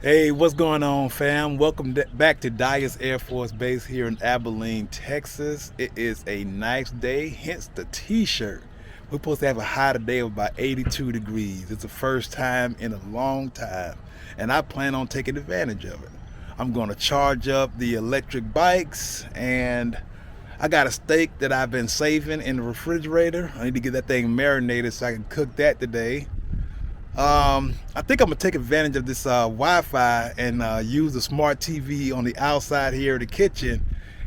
Hey, what's going on, fam? Welcome back to Dyer's Air Force Base here in Abilene, Texas. It is a nice day, hence the t-shirt. We're supposed to have a high today of about 82 degrees. It's the first time in a long time, and I plan on taking advantage of it. I'm going to charge up the electric bikes, and I got a steak that I've been saving in the refrigerator. I need to get that thing marinated so I can cook that today. I think I'm gonna take advantage of this Wi-Fi and use the smart TV on the outside here of the kitchen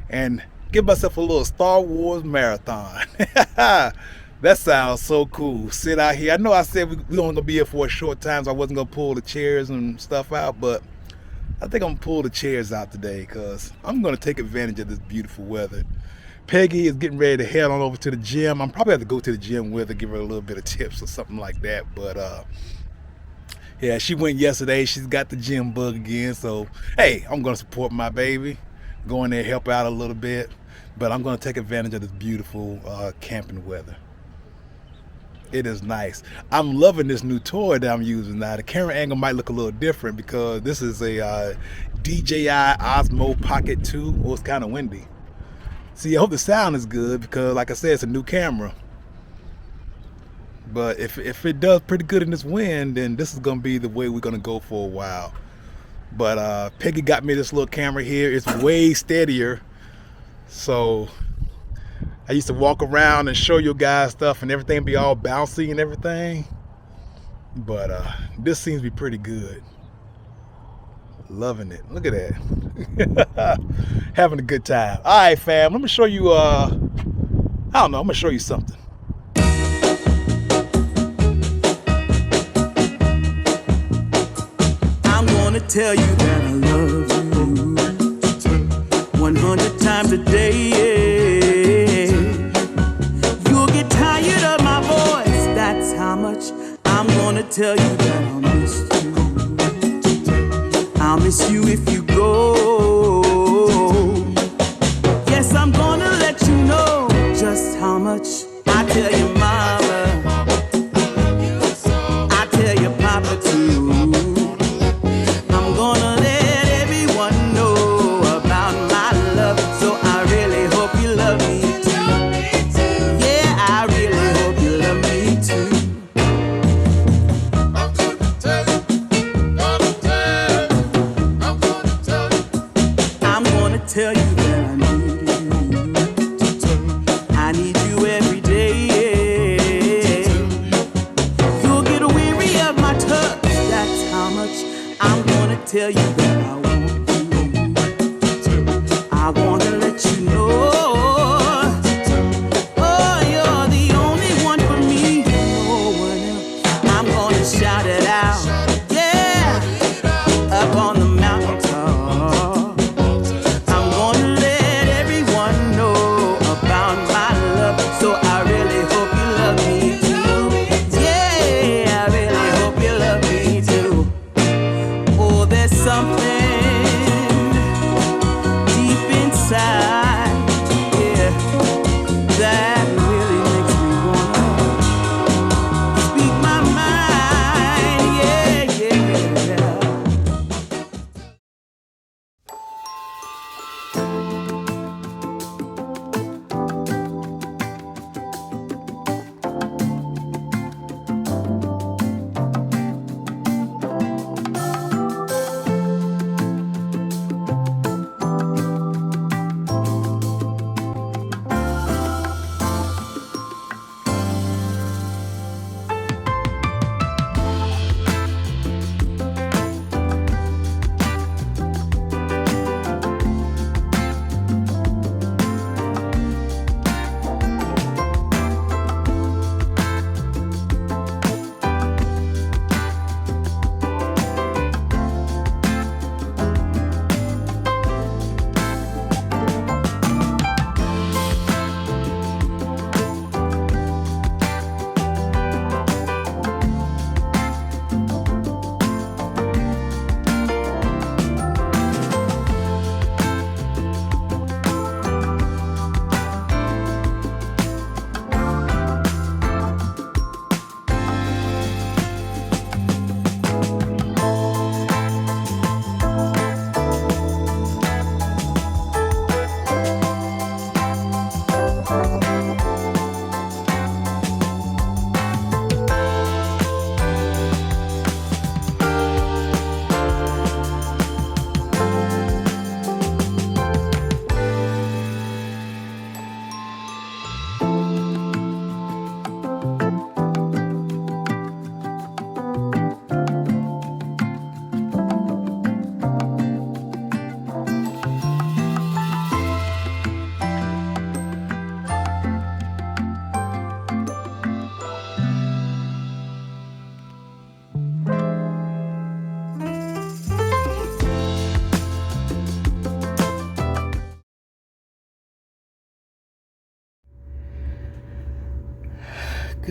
and give myself a little Star Wars marathon. That sounds so cool. Sit out here. I know I said we only gonna be here for a short time, so I wasn't gonna pull the chairs and stuff out, but I think I'm gonna pull the chairs out today because I'm gonna take advantage of this beautiful weather. Peggy is getting ready to head on over to the gym. I'm probably have to go to the gym with her, give her a little bit of tips or something like that. But yeah, she went yesterday. She's got the gym bug again. So, hey, I'm going to support my baby. Go in there, help out a little bit. But I'm going to take advantage of this beautiful camping weather. It is nice. I'm loving this new toy that I'm using now. The camera angle might look a little different because this is a DJI Osmo Pocket 2. Oh, it's kind of windy. See, I hope the sound is good because, like I said, it's a new camera. But if it does pretty good in this wind, then this is gonna be the way we're gonna go for a while. But Peggy got me this little camera here. It's way steadier. So I used to walk around and show you guys stuff and everything be all bouncy and everything. But this seems to be pretty good. Loving it. Look at that. Having a good time. All right, fam. Let me show you. I don't know. I'm gonna show you something. I'm gonna tell you that I love you 100 times a day. You'll get tired of my voice, that's how much I'm gonna tell you that I'll miss you. I'll miss you if you go. Yes, I'm gonna let you know just how much I tell your mama, I tell your papa too. I'm gonna let everyone know about my love, so I really hope you love me too. Yeah, I really hope you love me too. I'm gonna tell you that I need you. I need you every day. You'll get weary of my touch, that's how much I'm gonna tell you that I want you. I wanna let you know, oh, you're the only one for me, no one else. I'm gonna shout it out, yeah, up on the mountaintop. I'm gonna let everyone know about my love, so I really hope you love me too. Yeah, I really hope you love me too. Oh, there's something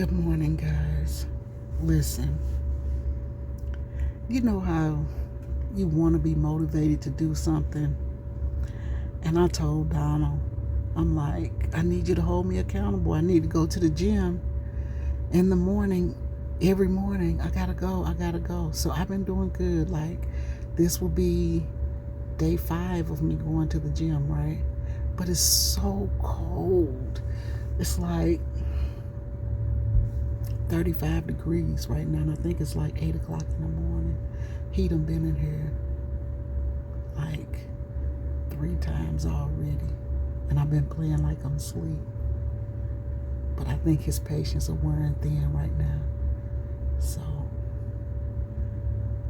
Good morning, guys. Listen, you know how you want to be motivated to do something? And I told Donald, I'm like, I need you to hold me accountable. I need to go to the gym in the morning. Every morning, I gotta go. So I've been doing good. Like, this will be day 5 of me going to the gym, right? But it's so cold. It's like 35 degrees right now, and I think it's like 8 o'clock in the morning. He done been in here like 3 times already, and I've been playing like I'm asleep. But I think his patience are wearing thin right now. So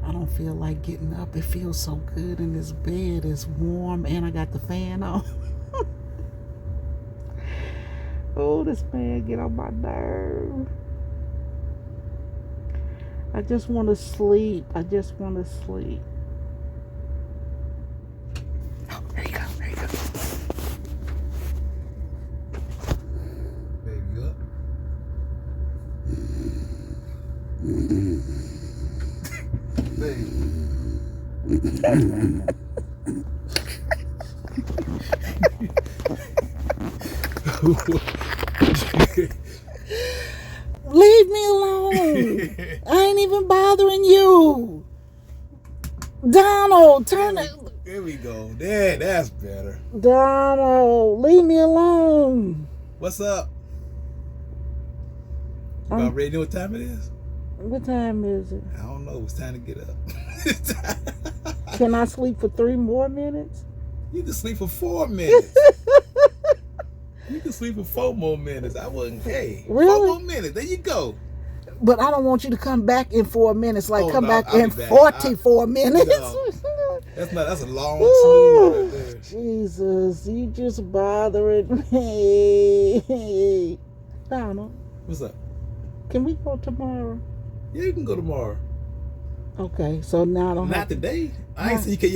I don't feel like getting up. It feels so good in this bed. It's warm, and I got the fan on. Oh, this fan get on my nerve. I just want to sleep. Oh, there you go. Baby up. Leave me alone. I ain't even bothering you. Donald, turn it. There we go. There, that's better. Donald, leave me alone. What's up? You already know what time it is? What time is it? I don't know. It's time to get up. Can I sleep for 3 more minutes? You can sleep for 4 minutes. You can sleep for 4 more minutes. I wouldn't. Hey, Really? 4 more minutes. There you go. But I don't want you to come back in 4 minutes. Like, Oh, come no, back I'll in be back. 44 minutes. No. That's a long Ooh, snooze right there. Jesus, you just bothering me. Donald, What's up? can we go tomorrow? Yeah, you can go tomorrow. Okay, so now I don't Not have to. today. I ain't say you can.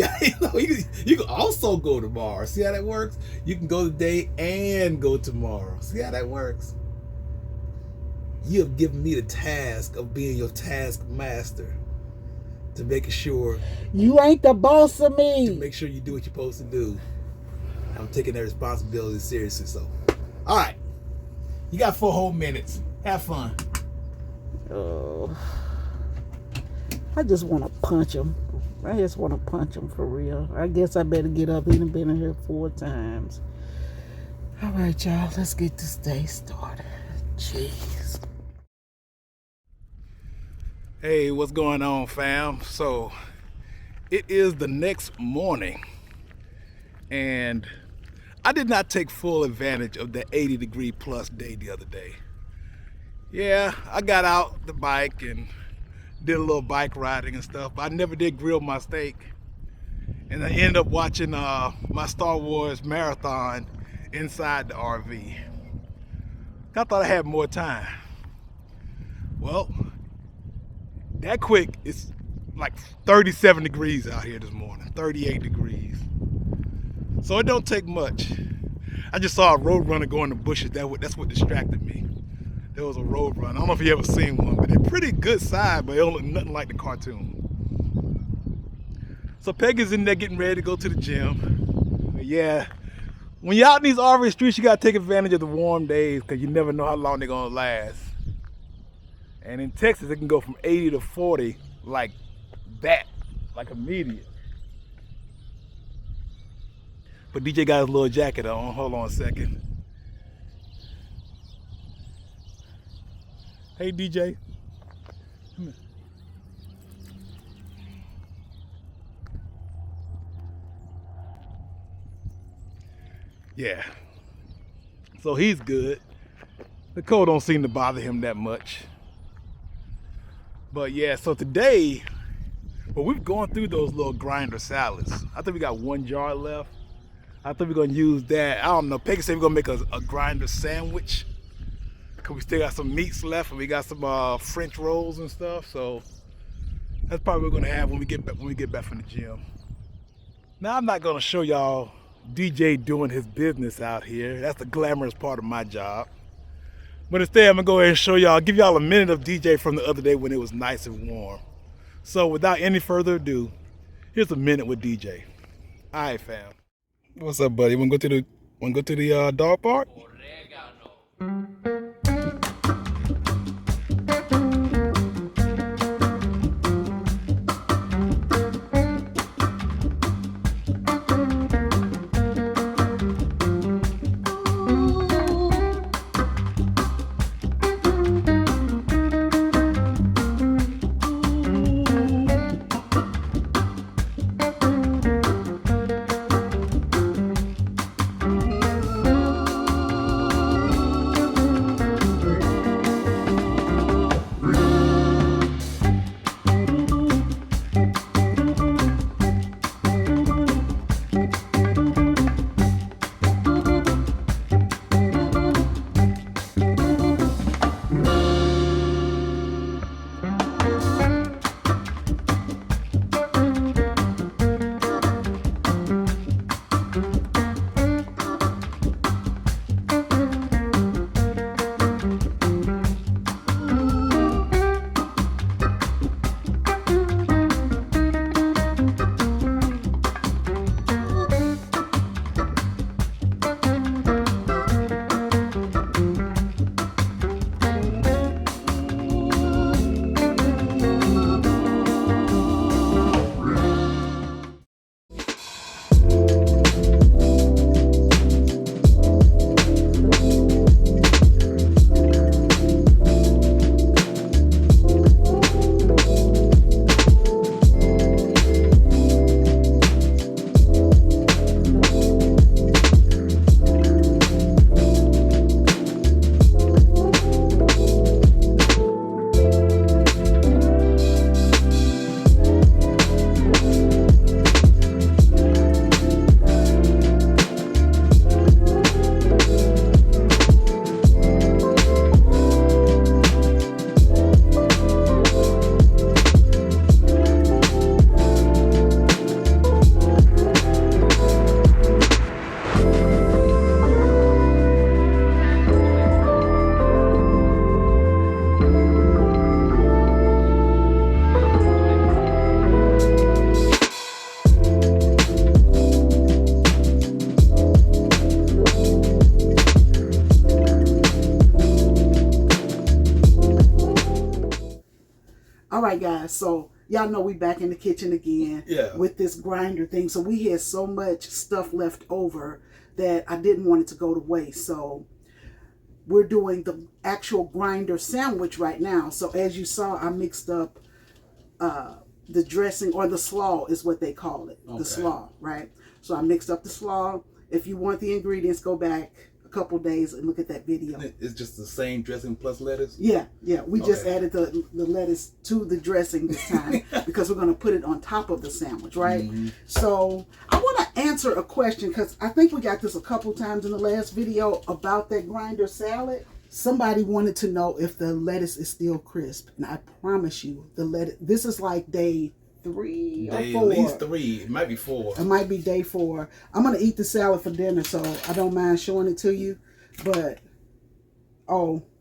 You can also go tomorrow. See how that works? You can go today and go tomorrow. See how that works? You have given me the task of being your task master, to make sure You ain't the boss of to me. make sure you do what you're supposed to do. I'm taking that responsibility seriously. So, all right, you got 4 whole minutes. Have fun. Oh, I just want to punch him. I just want to punch him for real. I guess I better get up. He done been in here 4 times. All right, y'all. Let's get this day started. Jeez. Hey, what's going on, fam? So, it is the next morning, and I did not take full advantage of the 80-degree plus day the other day. Yeah, I got out the bike and did a little bike riding and stuff, but I never did grill my steak. And I ended up watching my Star Wars marathon inside the RV. I thought I had more time. Well, that quick, it's like 37 degrees out here this morning, 38 degrees. So it don't take much. I just saw a road runner go in the bushes. That's what distracted me. There was a road runner. I don't know if you ever seen one, but they're pretty good size, but they don't look nothing like the cartoon. So Peggy's in there getting ready to go to the gym. But yeah, when you're out in these RV streets, you gotta take advantage of the warm days because you never know how long they're gonna last. And in Texas, it can go from 80 to 40 like that, like immediate. But DJ got his little jacket on. Hold on a second. Hey, DJ. Come here. Yeah. So he's good. The cold don't seem to bother him that much. But yeah, so today, well, we've gone through those little grinder salads. I think we got 1 jar left. I think we're gonna use that. I don't know. Peggy said we're gonna make a grinder sandwich. Cause we still got some meats left and we got some French rolls and stuff. So that's probably what we're gonna have when we get back from the gym. Now I'm not gonna show y'all DJ doing his business out here. That's the glamorous part of my job. But instead, I'm gonna go ahead and show y'all, give y'all a minute of DJ from the other day when it was nice and warm. So without any further ado, here's a minute with DJ. All right, fam. What's up, buddy? Wanna go to the dog park? All right, guys. So y'all know we back in the kitchen again with this grinder thing. So we had so much stuff left over that I didn't want it to go to waste. So we're doing the actual grinder sandwich right now. So as you saw, I mixed up the dressing, or the slaw is what they call it. Okay. The slaw, right? So I mixed up the slaw. If you want the ingredients, go back a couple days and look at that video. It's just the same dressing plus lettuce? Yeah. We just added the lettuce to the dressing this time because we're going to put it on top of the sandwich, right? Mm-hmm. So I want to answer a question because I think we got this a couple times in the last video about that grinder salad. Somebody wanted to know if the lettuce is still crisp, and I promise you, the lettuce. This is like day 3 or 4. At least 3. It might be 4. It might be day 4. I'm gonna eat the salad for dinner, so I don't mind showing it to you. But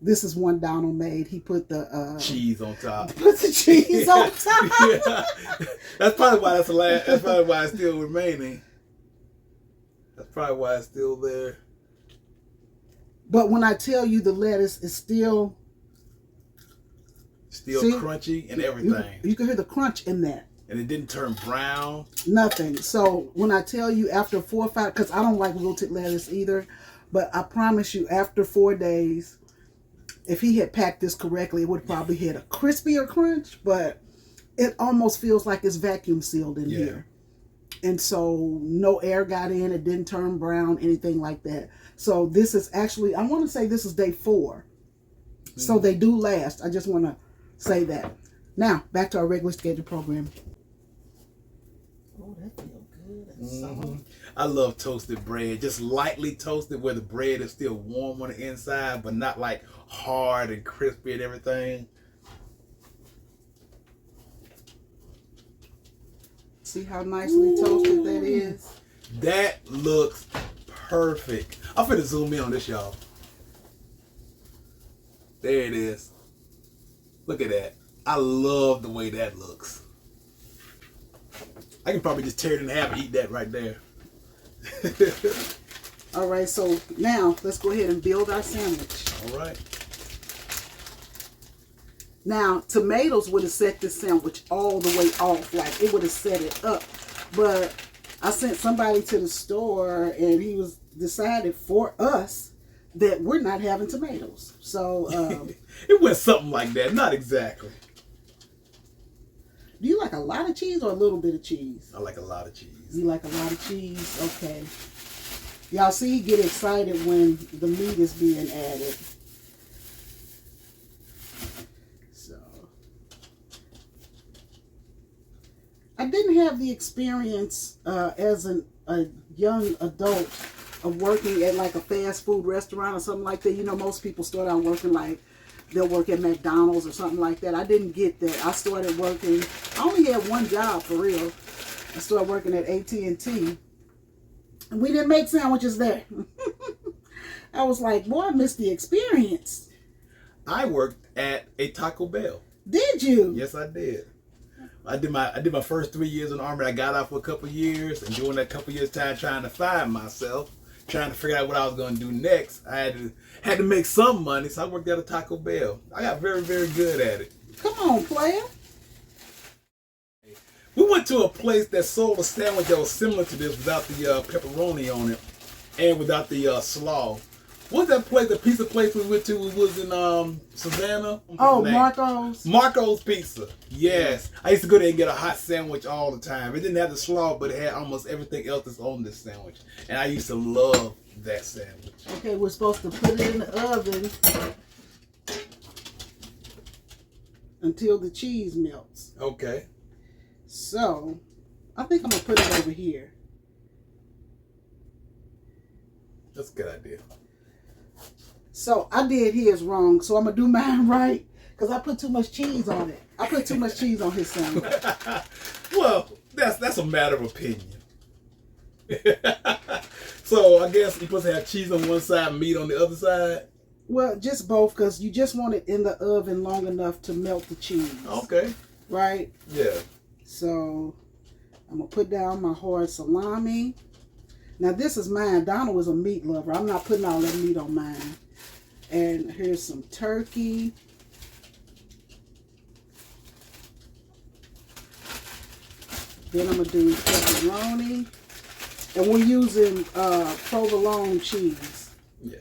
this is one Donald made. He put the cheese on top. Put the cheese on top. Yeah. That's probably why That's probably why it's still remaining. That's probably why it's still there. But when I tell you the lettuce is still crunchy and everything. You can hear the crunch in that. And it didn't turn brown. Nothing. So when I tell you after 4 or 5, because I don't like wilted lettuce either, but I promise you after 4 days, if he had packed this correctly, it would probably had a crispier crunch, but it almost feels like it's vacuum sealed in here. And so no air got in, it didn't turn brown, anything like that. So this is actually, I want to say this is day 4. Mm-hmm. So they do last. I just want to say that. Now, back to our regular schedule program. Oh, that feels good. That's soft. I love toasted bread. Just lightly toasted where the bread is still warm on the inside, but not like hard and crispy and everything. See how nicely toasted that is? That looks perfect. I'm finna zoom in on this, y'all. There it is. Look at that. I love the way that looks. I can probably just tear it in half and eat that right there. All right, so now let's go ahead and build our sandwich. All right. Now, tomatoes would have set this sandwich all the way off. Like, it would have set it up. But I sent somebody to the store, and he was decided for us that we're not having tomatoes. So, it went something like that. Not exactly. do you like a lot of cheese or a little bit of cheese? I like a lot of cheese. You like a lot of cheese? Okay. Y'all see, he get excited when the meat is being added. So, I didn't have the experience as a young adult of working at like a fast food restaurant or something like that. You know, most people start out working like they'll work at McDonald's or something like that. I didn't get that. I started working, I only had one job for real. I started working at AT&T. And we didn't make sandwiches there. I was like, boy, I missed the experience. I worked at a Taco Bell. Did you? Yes, I did. I did my first 3 years in the Army. I got out for a couple of years, and during that couple of years time trying to find myself, trying to figure out what I was going to do next, I had to make some money, so I worked at a Taco Bell. I got very, very good at it. Come on, player. We went to a place that sold a sandwich that was similar to this without the pepperoni on it and without the slaw. What's that place, the pizza place we went to? We was in Savannah. Oh, Marco's. Marco's Pizza. Yes. I used to go there and get a hot sandwich all the time. It didn't have the slaw, but it had almost everything else that's on this sandwich. And I used to love that sandwich. Okay, we're supposed to put it in the oven until the cheese melts. Okay. So, I think I'm going to put it over here. That's a good idea. So, I did his wrong, so I'm going to do mine right, because I put too much cheese on it. I put too much cheese on his sandwich. Well, that's a matter of opinion. So, I guess you're supposed to have cheese on one side, meat on the other side? Well, just both, because you just want it in the oven long enough to melt the cheese. Okay. Right? Yeah. So, I'm going to put down my hard salami. Now, this is mine. Donald is a meat lover. I'm not putting all that meat on mine. And here's some turkey. Then I'm going to do pepperoni. And we're using provolone cheese. Yeah.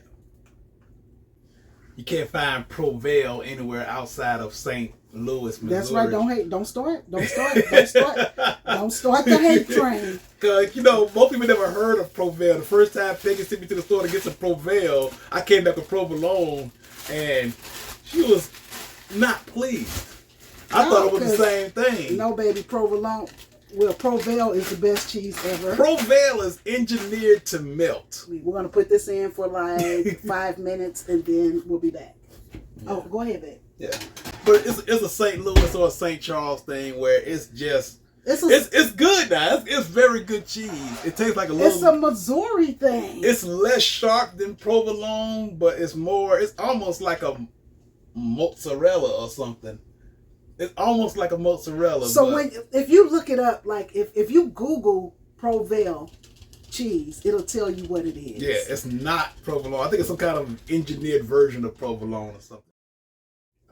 You can't find Provel anywhere outside of St. Louis, Missouri. That's right. Don't hate. Don't start. Don't start. Don't start. Don't start the hate train. Because, you know, most people never heard of Provel. The first time Peggy sent me to the store to get some Provel, I came back with provolone, and she was not pleased. I thought it was the same thing. No, baby, provolone. Well, Provel is the best cheese ever. Provel is engineered to melt. We're going to put this in for like 5 minutes, and then we'll be back. Yeah. Oh, go ahead, babe. Yeah. But it's a St. Louis or a St. Charles thing where it's just... It's good now. It's very good cheese. It tastes like a little... It's a Missouri thing. It's less sharp than provolone, but it's almost like a mozzarella or something. It's almost like a mozzarella. So if you look it up, like if you Google Provel cheese, it'll tell you what it is. Yeah, it's not provolone. I think it's some kind of engineered version of provolone or something.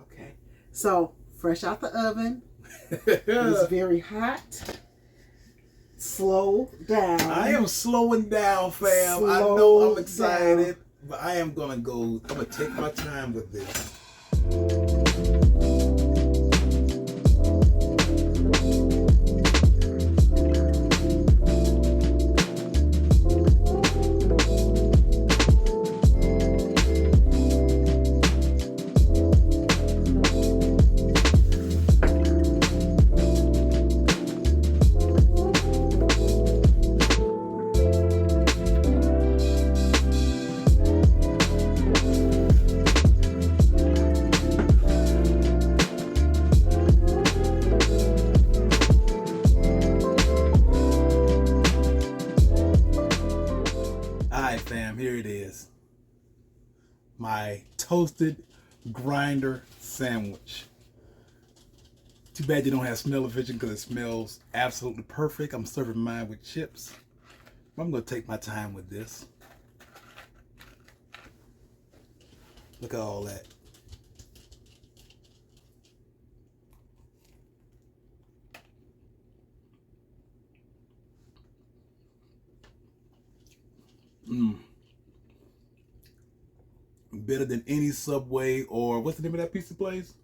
Okay. So fresh out the oven. It's very hot. Slow down. I am slowing down, fam. I know I'm excited, but I am gonna go. I'm gonna take my time with this. Fam, here it is. My toasted grinder sandwich. Too bad you don't have smell-o-vision because it smells absolutely perfect. I'm serving mine with chips. I'm going to take my time with this. Look at all that. Better than any Subway or what's the name of that pizza place?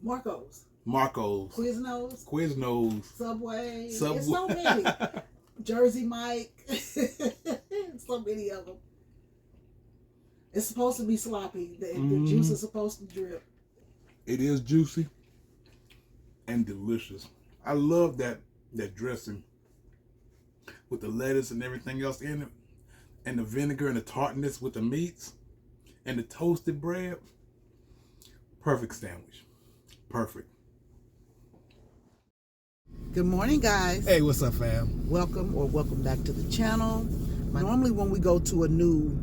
Marco's. Marco's. Quiznos. Quiznos. Subway. Subway. It's so many. Jersey Mike. So many of them. It's supposed to be sloppy. The juice is supposed to drip. It is juicy and delicious. I love that dressing with the lettuce and everything else in it, and the vinegar and the tartness with the meats and the toasted bread. Perfect sandwich. Perfect. Good morning, guys. Hey, what's up, fam? Welcome back to the channel. Normally when we go to a new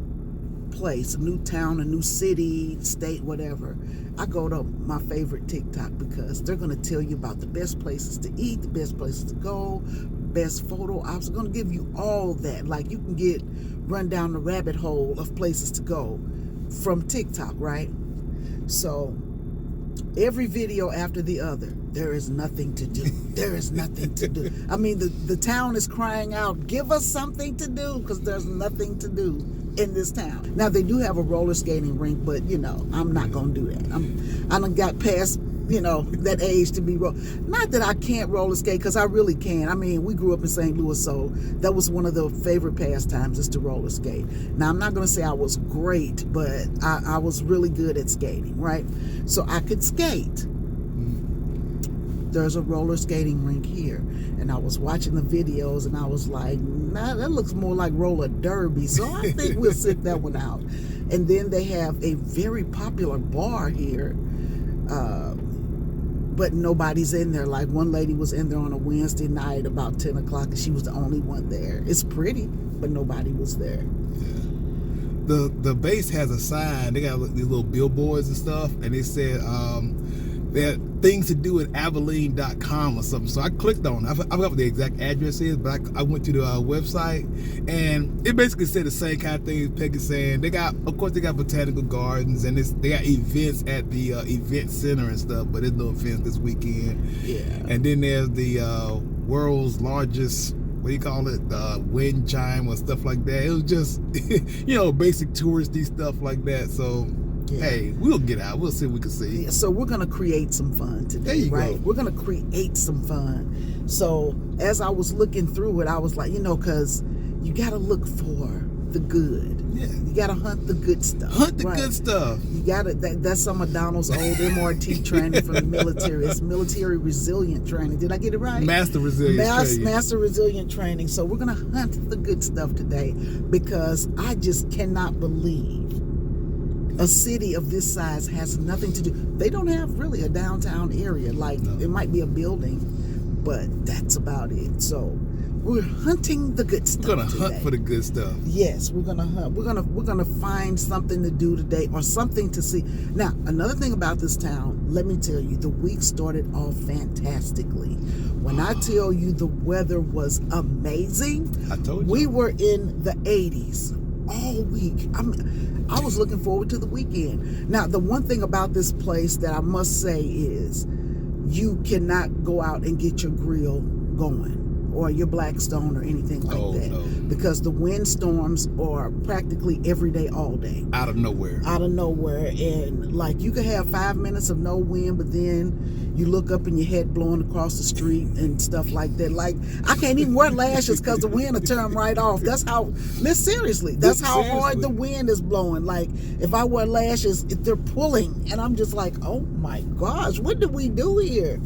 place, a new town, a new city, state, whatever, I go to my favorite TikTok because they're going to tell you about the best places to eat, the best places to go, best photo ops. They're going to give you all that. Like, you can run down the rabbit hole of places to go from TikTok, right? So every video after the other, there is nothing to do. There is nothing to do. I mean, the town is crying out, give us something to do, because there's nothing to do in this town. Now, they do have a roller skating rink, but, you know, I'm not going to do that. I done got past, you know, that age to be not that I can't roller skate, because I really can. I mean, we grew up in St. Louis, so that was one of the favorite pastimes, is to roller skate. Now, I'm not going to say I was great, but I was really good at skating, right? So I could skate. There's a roller skating rink here, and I was watching the videos, and I was like, nah, that looks more like roller derby, so I think we'll sit that one out. And then they have a very popular bar here, but nobody's in there. Like, one lady was in there on a Wednesday night about 10 o'clock, and she was the only one there. It's pretty, but nobody was there. Yeah. The base has a sign. They got these little billboards and stuff, and they said they had things to do at Abilene.com or something. So I clicked on it. I forgot what the exact address is, but I went to the website, and it basically said the same kind of thing as Peggy's saying. They got botanical gardens, and they got events at the event center and stuff, but there's no events this weekend. Yeah. And then there's the world's largest, what do you call it, wind chime or stuff like that. It was just, you know, basic touristy stuff like that. So yeah. Hey, we'll get out. We'll see what we can see. Yeah, so we're going to create some fun today, there you right? go. We're going to create some fun. So as I was looking through it, I was like, you know, because you got to look for the good. Yeah. You got to hunt the good stuff. Hunt the good stuff. You got to, that's some of Donald's old MRT training from the military. It's military resilient training. Did I get it right? Master resilient training. Master resilient training. So we're going to hunt the good stuff today, because I just cannot believe a city of this size has nothing to do. They don't have really a downtown area. Like, it might be a building, but that's about it. So we're hunting the good stuff. We're gonna today. hunt for the good stuff. Yes, we're gonna hunt. We're gonna find something to do today, or something to see. Now, another thing about this town, let me tell you, the week started off fantastically. When I tell you the weather was amazing, I told you. We were in the 80s all week. I was looking forward to the weekend. Now, the one thing about this place that I must say is, you cannot go out and get your grill going, or your Blackstone or anything like that. No. Because the windstorms are practically every day, all day. Out of nowhere. And like, you could have 5 minutes of no wind, but then you look up and your head blowing across the street and stuff like that. Like, I can't even wear lashes because the wind will turn right off. That's how, seriously, that's how hard the wind is blowing. Like, if I wear lashes, they're pulling, and I'm just like, oh my gosh, what did we do here?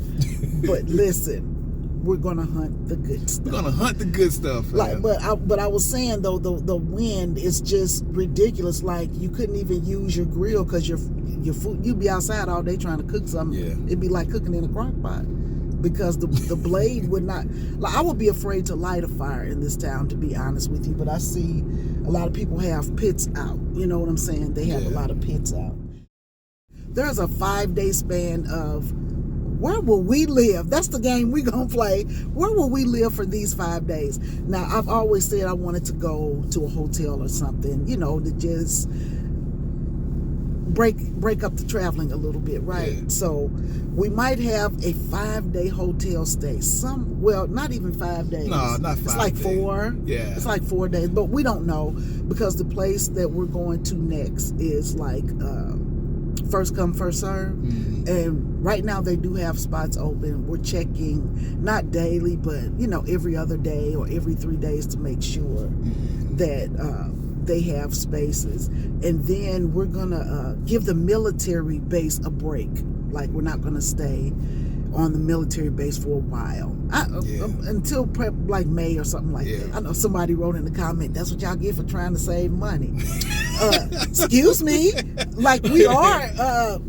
But listen, we're gonna hunt the good stuff. We're gonna hunt the good stuff. Like, but I was saying though, the wind is just ridiculous. Like, you couldn't even use your grill because your food, you'd be outside all day trying to cook something. Yeah. It'd be like cooking in a crock pot, because the blade would not. Like, I would be afraid to light a fire in this town, to be honest with you. But I see a lot of people have pits out. You know what I'm saying? They have a lot of pits out. there's a 5-day span of where will we live? That's the game we're going to play. Where will we live for these 5 days? Now, I've always said I wanted to go to a hotel or something, you know, to just break up the traveling a little bit, right? Yeah. So we might have a 5-day hotel stay. Well, not even 5 days. No, not 5 It's like days. 4. Yeah. It's like 4 days, but we don't know because the place that we're going to next is like first come, first serve. Mm-hmm. And right now they do have spots open. We're checking not daily, but you know, every other day or every 3 days to make sure that they have spaces. And then we're gonna give the military base a break. Like, we're not gonna stay on the military base for a while, until like May or something like that. I know somebody wrote in the comment, that's what y'all get for trying to save money. Excuse me, like, we are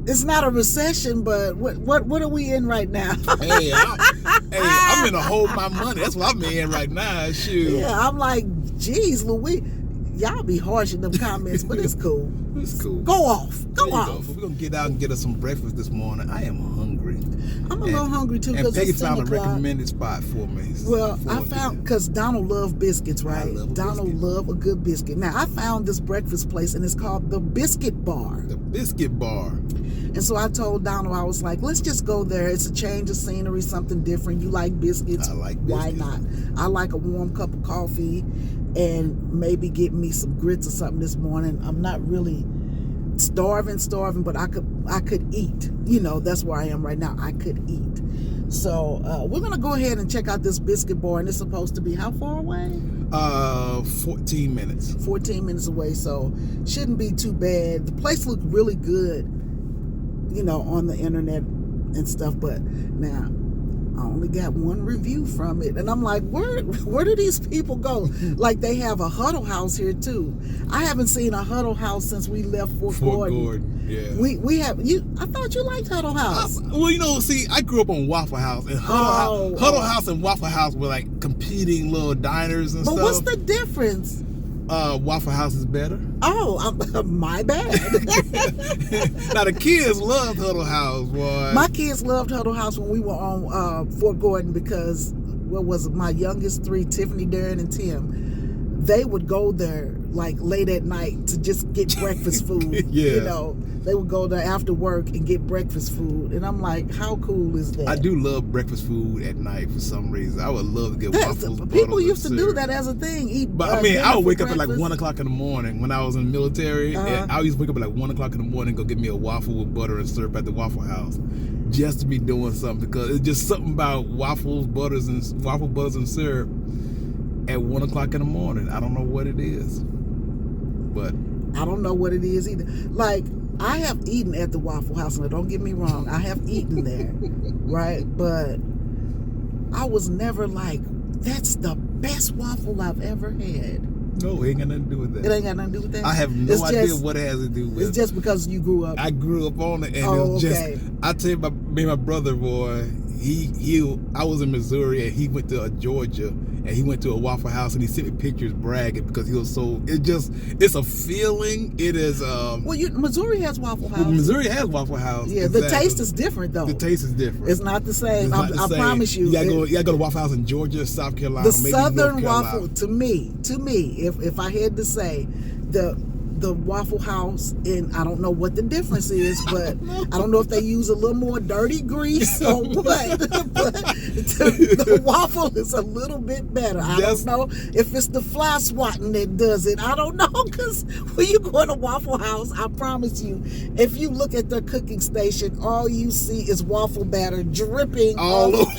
it's not a recession, but what are we in right now? Hey, I'm in a hold my money. That's what I'm in right now. Shoot. Yeah, I'm like, geez, Louis, y'all be harsh in them comments, but it's cool. It's cool. Go off. Go There you off. go. We're gonna get out and get us some breakfast this morning. I am hungry. I'm a little hungry too And because Peggy it's 10 found a o'clock. recommended spot for me. Well, I found, because Donald loves biscuits, right? love a Donald biscuit. love a good biscuit. Now, I found this breakfast place, and it's called the Biscuit Bar. The Biscuit Bar. And so I told Donald, I was like, let's just go there. It's a change of scenery, something different. You like biscuits? I like Why biscuits. not? I like a warm cup of coffee and maybe get me some grits or something this morning. I'm not really starving, but I could eat. You know, that's where I am right now. I could eat. So we're gonna go ahead and check out this Biscuit Bar, and it's supposed to be how far away? 14 minutes. 14 minutes away, so shouldn't be too bad. The place looked really good, you know, on the internet and stuff, but now I only got one review from it, and I'm like, where do these people go? Like, they have a huddle house here too. I haven't seen a huddle house since we left Fort Gordon. Yeah. We have you. I thought you liked Huddle House. Well, you know, see, I grew up on Waffle House, and Huddle House and Waffle House were like competing little diners and But stuff. what's the difference? Waffle House is better. Oh, my bad. Now the kids loved Huddle House, boy. My kids loved Huddle House when we were on Fort Gordon because, what was it, my youngest 3, Tiffany, Darren, and Tim, they would go there like late at night to just get breakfast food. Yeah. You know, they would go there after work and get breakfast food. And I'm like, how cool is that? I do love breakfast food at night for some reason. I would love to get waffles. People used to do that as a thing. Eat, But I mean, I would wake up at like breakfast. 1 o'clock in the morning when I was in the military. And I used to wake up at like 1 o'clock in the morning and go get me a waffle with butter and syrup at the Waffle House, just to be doing something, because it's just something about waffle butters and syrup at 1 o'clock in the morning. I don't know what it is, but I don't know what it is either. Like, I have eaten at the Waffle House, and don't get me wrong, I have eaten there, right? But I was never like, that's the best waffle I've ever had. no, it ain't got nothing to do with that. It ain't got nothing to do with that? I have no idea what it has to do with it. It's just because you grew up. I grew up on it, and it was okay. just, I tell you, me and my brother, boy, I was in Missouri, and he went to Georgia, and he went to a Waffle House, and he sent me pictures bragging because he was so, it's a feeling. It is, Well, Missouri has Waffle House. Missouri has Waffle House. Yeah, exactly. the taste is different, though. The taste is different. It's not the same. It's not the I same. promise you. You gotta go to Waffle House in Georgia, South Carolina, The maybe Southern North Carolina. waffle, to me, if I had to say, the Waffle House, and I don't know what the difference is, but I don't know if they use a little more dirty grease or what, but the waffle is a little bit better. I don't know if it's the fly swatting that does it. I don't know, because when you go to Waffle House, I promise you, if you look at their cooking station, all you see is waffle batter dripping all over.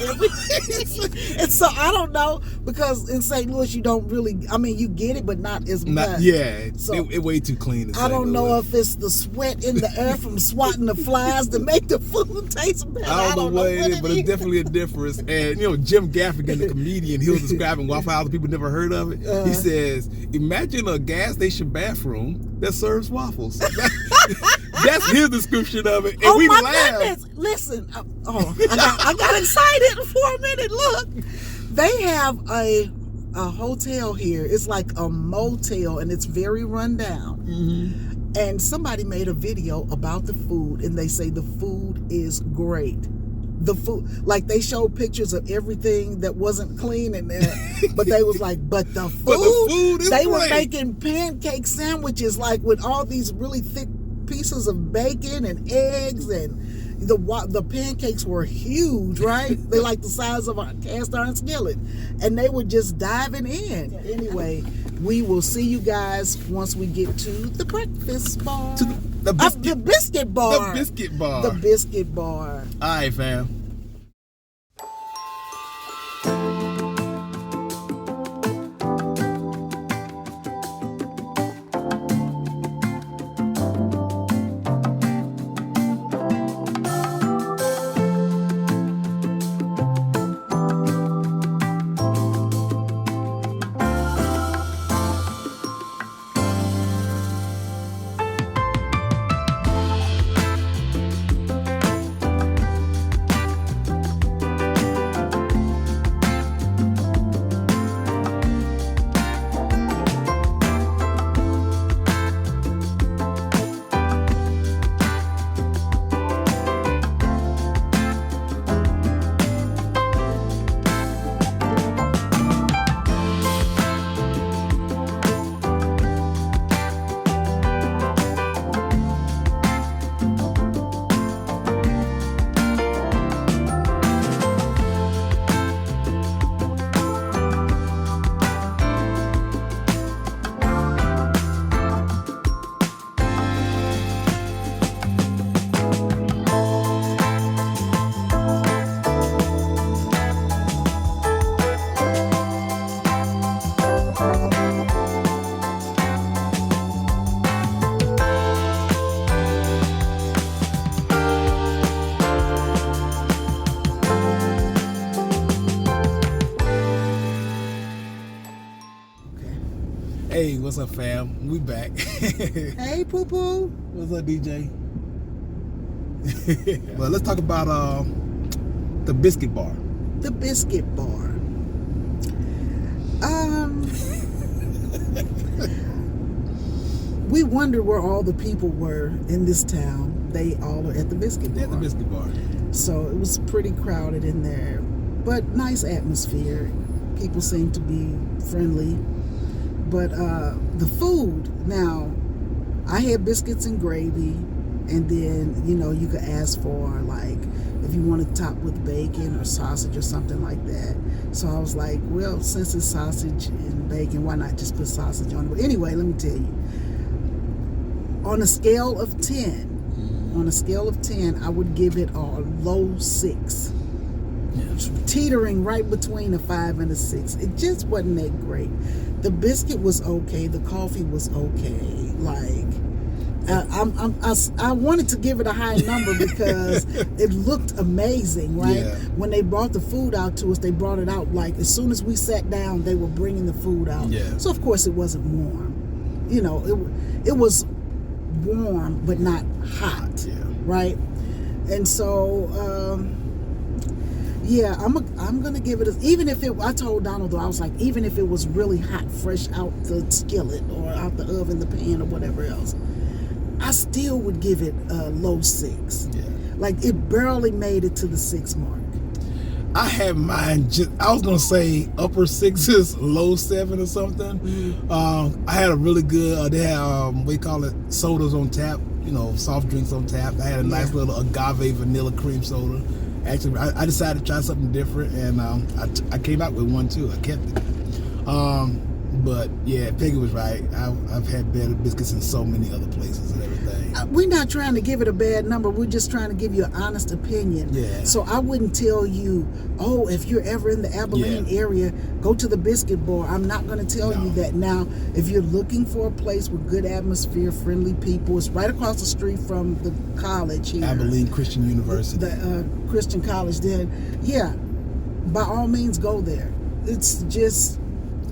And so I don't know, because in St. Louis you don't really, I mean, you get it, but not as much. Yeah, So it way too clean. In I don't St. know Louis. if it's the sweat in the air from swatting the flies to make the food taste better. I don't know what it is, but it's definitely a difference. And you know, Jim Gaffigan, the comedian, he was describing Waffle House. People never heard of it. He says, "Imagine a gas station bathroom that serves waffles." That's his description of it, and oh we my laughed. goodness! Listen, I got excited for a minute. Look, they have a hotel here. It's like a motel, and it's very run down. And somebody made a video about the food, and they say the food is great. The food, like they showed pictures of everything that wasn't clean in there, but they was like, but the food, But the food is they were great. making pancake sandwiches like with all these really thick pieces of bacon and eggs, and the pancakes were huge, right? They like the size of a cast iron skillet, and they were just diving in. Anyway, we will see you guys once we get to the breakfast bar. To the biscuit, the biscuit bar. The biscuit bar. The biscuit bar. All right, fam. Hey, what's up, fam? We back. Hey, Poo Poo. What's up, DJ? Well, let's talk about the biscuit bar. The biscuit bar. We wondered where all the people were in this town. They all are at the biscuit bar. Yeah, the biscuit bar. So it was pretty crowded in there, but nice atmosphere. People seemed to be friendly. But the food, now, I had biscuits and gravy, and then, you know, you could ask for, like, if you want to top with bacon or sausage or something like that. So I was like, well, since it's sausage and bacon, why not just put sausage on it? But anyway, let me tell you, on a scale of 10, I would give it a low 6. Teetering right between a 5 and a 6. It just wasn't that great. The biscuit was okay. The coffee was okay. Like, I wanted to give it a high number because it looked amazing, right? Yeah. When they brought the food out to us, they brought it out like as soon as we sat down, they were bringing the food out. Yeah. So of course it wasn't warm. You know, it was warm but not hot. Yeah. Right? And so yeah, I'm gonna give it even if it. I told Donald though, I was like, even if it was really hot, fresh out the skillet or out the oven, the pan or whatever else, I still would give it a low 6. Yeah. Like it barely made it to the 6 mark. I had mine I was gonna say upper 6s, low 7 or something. Mm-hmm. I had a really good. They had we call it sodas on tap. You know, soft drinks on tap. I had a nice little agave vanilla cream soda. Actually, I decided to try something different, and I came out with one too. I kept it. But yeah, Peggy was right. I've had better biscuits in so many other places and everything. We're not trying to give it a bad number. We're just trying to give you an honest opinion. Yeah. So I wouldn't tell you, oh, if you're ever in the Abilene area, go to the biscuit bar. I'm not going to tell you that. Now, if you're looking for a place with good atmosphere, friendly people, it's right across the street from the college here. Abilene Christian University. The Christian college. Then, yeah, by all means, go there. It's just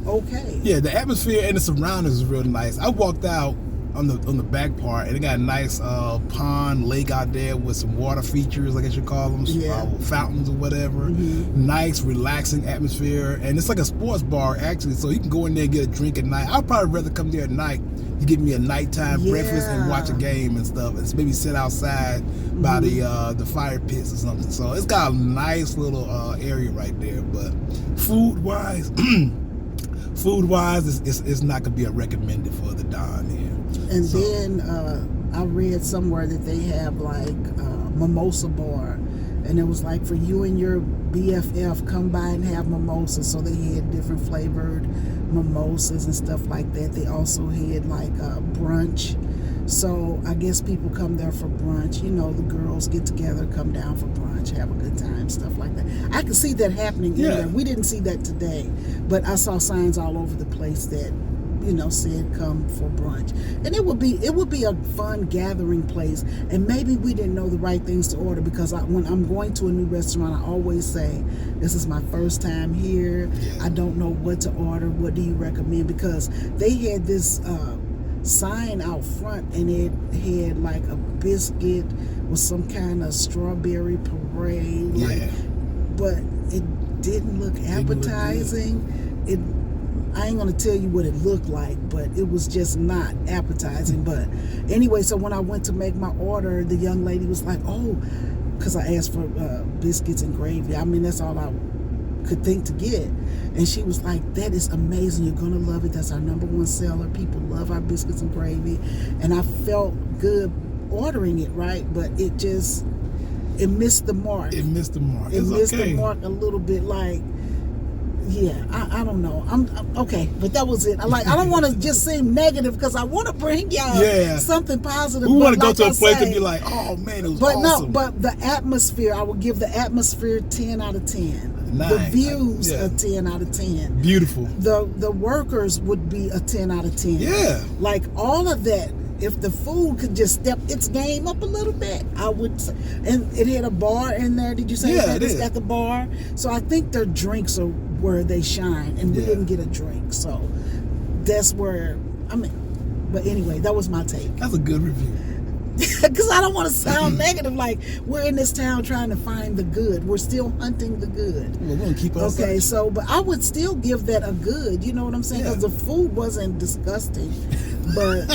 okay. Yeah, the atmosphere and the surroundings is real nice. I walked out on the back part, and it got a nice pond lake out there with some water features, I guess you call them, fountains or whatever. Nice, relaxing atmosphere, and it's like a sports bar actually, so you can go in there and get a drink at night. I'd probably rather come there at night to get me a nighttime breakfast and watch a game and stuff, and maybe sit outside by the fire pits or something. So it's got a nice little area right there. But food wise, it's not gonna be a recommended for the Don here. And then I read somewhere that they have like mimosa bar, and it was like for you and your BFF, come by and have mimosas. So they had different flavored mimosas and stuff like that. They also had like brunch. So I guess people come there for brunch. You know, the girls get together, come down for brunch, have a good time, stuff like that. I can see that happening in there. We didn't see that today, but I saw signs all over the place that, you know, said come for brunch. And it would be a fun gathering place. And maybe we didn't know the right things to order, because when I'm going to a new restaurant, I always say, this is my first time here. I don't know what to order. What do you recommend? Because they had this sign out front, and it had like a biscuit with some kind of strawberry puree, but it didn't look appetizing. I ain't gonna tell you what it looked like, but it was just not appetizing. But anyway, so when I went to make my order, the young lady was like, oh, because I asked for biscuits and gravy. I mean, that's all I could think to get. And she was like, that is amazing, you're gonna love it, that's our #1 seller, people love our biscuits and gravy. And I felt good ordering it, right? But it missed the mark. It missed the mark a little bit. Like, I don't know. I'm okay, but that was it. I don't want to just seem negative, because I want to bring y'all something positive. We want to go to a place and be like, oh man, it was awesome. No, but the atmosphere, I would give the atmosphere 10 out of 10. Nice. The views a 10 out of 10. Beautiful. The workers would be a 10 out of 10. Yeah. Like all of that. If the food could just step its game up a little bit, I would say. And it had a bar in there. Did you say that? It's got the bar. So I think their drinks are where they shine, and we didn't get a drink. So that's where, but anyway, that was my take. That's a good review. Because I don't want to sound negative, like we're in this town trying to find the good. We're still hunting the good. Well, we're going to keep on searching. So, but I would still give that a good, you know what I'm saying? Because the food wasn't disgusting, but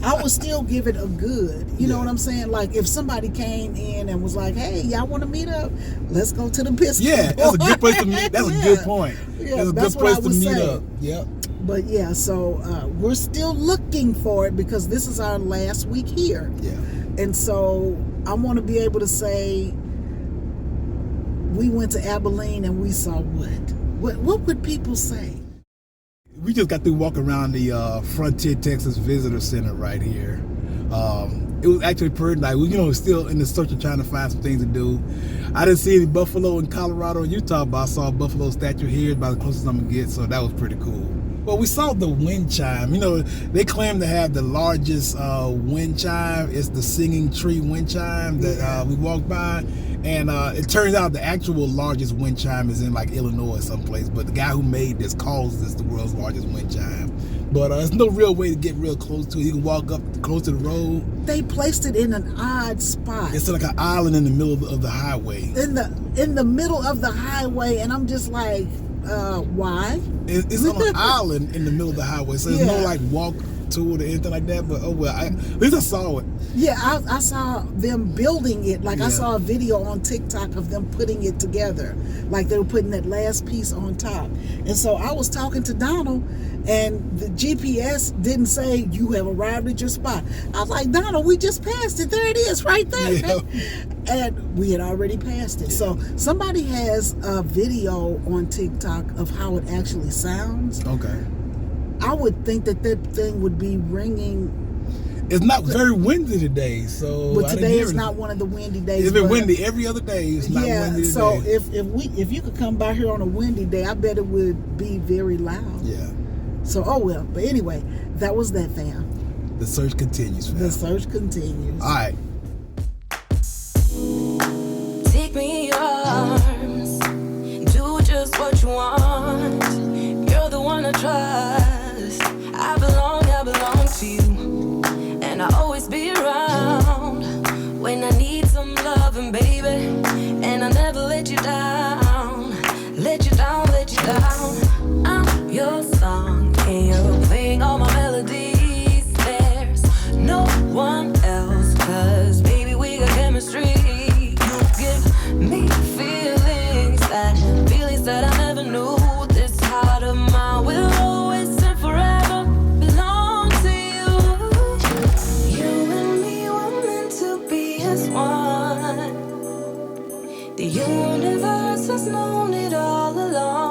I would still give it a good. You know what I'm saying? Like if somebody came in and was like, hey, y'all want to meet up? Let's go to the Biscuit. Yeah, that's a good place to meet. That's a good point. That's a good place to meet up. Yep. But so we're still looking for it, because this is our last week here. Yeah. And so I want to be able to say we went to Abilene and we saw what? What would people say? We just got through walking around the Frontier Texas Visitor Center right here. It was actually pretty nice. We, still in the search of trying to find some things to do. I didn't see any buffalo in Colorado and Utah, but I saw a buffalo statue here, about the closest I'm gonna get, so that was pretty cool. Well, we saw the wind chime. They claim to have the largest wind chime. It's the singing tree wind chime that we walked by. And it turns out the actual largest wind chime is in like Illinois someplace. But the guy who made this calls this the world's largest wind chime. But there's no real way to get real close to it. You can walk up close to the road. They placed it in an odd spot. It's like an island in the middle of the highway. In the middle of the highway, and I'm just like, why? It's on an island in the middle of the highway, so there's no like walk to it or anything like that. But at least I saw it. Yeah, I saw them building it. Like I saw a video on TikTok of them putting it together. Like they were putting that last piece on top. And so I was talking to Donald, and the GPS didn't say you have arrived at your spot. I was like, Donald, we just passed it. There it is, right there. Yeah. And we had already passed it. Yeah. So somebody has a video on TikTok of how it actually sounds. Okay. I would think that thing would be ringing. It's not very windy today, so. But today is not one of the windy days. It's been windy every other day. It's not windy today. So if you could come by here on a windy day, I bet it would be very loud. Yeah. So well. But anyway, that was that, fam. The search continues, fam. The search continues. All right. Take me in your arms. Do just what you want. You're the one I trust. I belong to you. your song and you're playing all my melodies. There's no one else, 'cause baby we got chemistry. You give me feelings that I never knew. This heart of mine will always and forever belong to you. You and me were meant to be as one. The universe has known it all along.